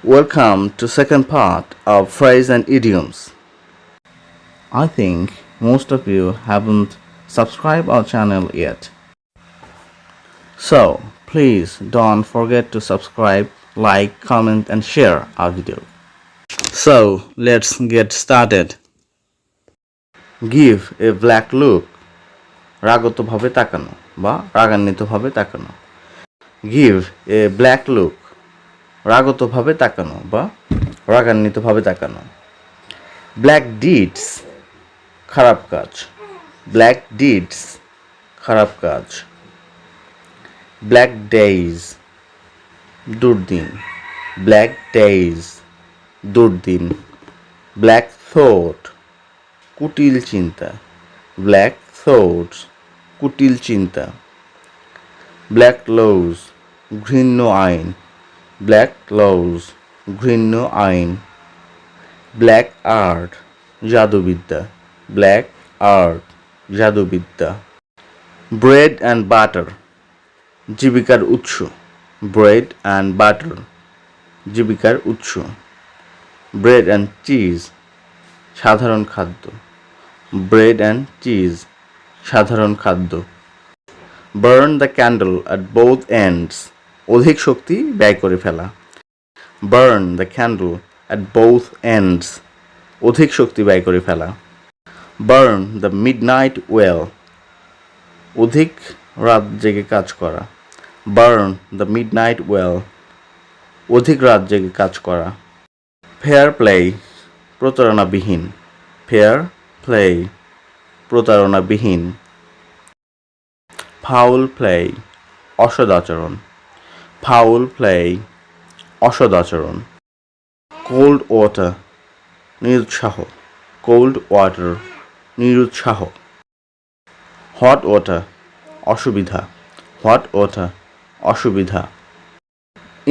Welcome to second part of phrase and idioms. I think most of you haven't subscribed our channel yet. So please don't forget to subscribe, like, comment and share our video. So let's get started. Give a black look. রাগতভাবে তাকানো বা রাগান্বিতভাবে তাকানো. Give a black look. রাগতভাবে তাকানো বা রাগান্বিতভাবে তাকানো. Black deeds. খারাপ কাজ. Black deeds. খারাপ কাজ. Black days. দুর্দিন. Black days. দুর্দিন. Black thought. কুটিল চিন্তা. Black thoughts. কুটিল চিন্তা. Black laws. ঘৃণ্য আইন. Black laws. ঘৃণ্য আইন. Black art. জাদুবিদ্যা. Black art. জাদুবিদ্যা. Bread and butter. জীবিকার উৎস. Bread and butter. জীবিকার উৎস. Bread and cheese. সাধারণ খাদ্য. Bread and cheese. সাধারণ খাদ্য. Burn the candle at both ends. অধিক শক্তি ব্যয় করে ফেলা. Burn the candle at both ends. অধিক শক্তি ব্যয় করে ফেলা. Burn the midnight well. অধিক রাত জেগে কাজ করা. Burn the midnight well. অধিক রাত জেগে কাজ করা. Fair play. প্রতারণাবিহীন. Fair play. প্রতারণাবিহীন. Foul play. অসদাচরণ. Foul play. অসদাচরণ. Cold water. নিরুৎসাহ. Cold water. নিরুৎসাহ. Hot water. অসুবিধা. Hot water. অসুবিধা.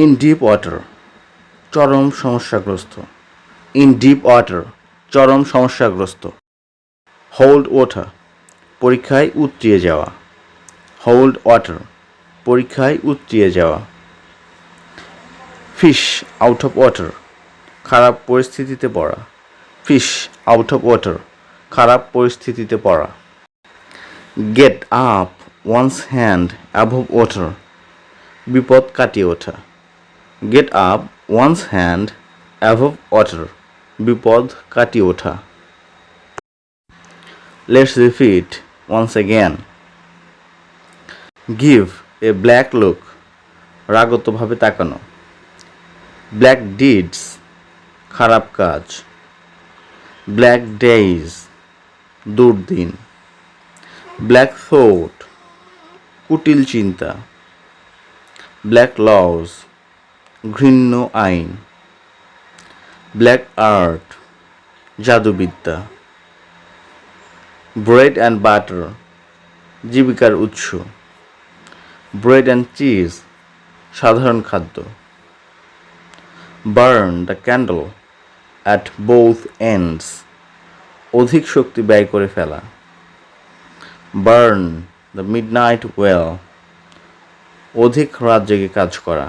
In deep water. চরম সমস্যাগ্রস্ত. In deep water. চরম সমস্যাগ্রস্ত. Hold water. পরীক্ষায় উতরিয়ে যাওয়া. Hold water. পরীক্ষায় উতরিয়ে যাওয়া. Fish out of water. খারাপ পরিস্থিতিতে পড়া. Fish out of water. খারাপ পরিস্থিতিতে পড়া. Get up one's hand above water. বিপদ কাটিয়ে ওঠা. Get up one's hand above water. বিপদ কাটিয়ে ওঠা. Let's repeat once again. Give a black look. রাগতভাবে তাকানো. Black deeds. খারাপ কাজ. Black days. দুর্দিন. Black thought. কুটিল চিন্তা. Black laws. ঘৃণ্য আইন. Black art. জাদুবিদ্যা. Bread and butter. জীবিকার উৎস. Bread and cheese. সাধারণ খাদ্য. Burn the candle at both ends. অধিক শক্তি ব্যয় করে ফেলা. Burn the midnight well. অধিক রাত জেগে কাজ করা.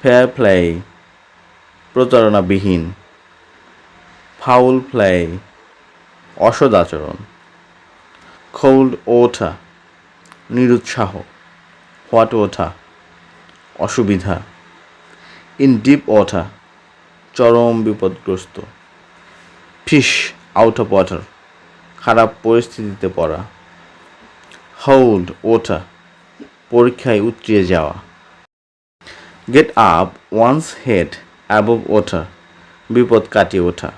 Fair play. প্রতারণাবিহীন. Foul play. অসদাচরণ. Cold water. নিরুৎসাহ. Hot water. অসুবিধা. In deep water. চরম বিপদগ্রস্ত. Fish out of water. খারাপ পরিস্থিতিতে পড়া. Hold water. পরীক্ষায় উতরিয়ে যাওয়া. Get up one's head above water. বিপদ কাটিয়ে ওঠা.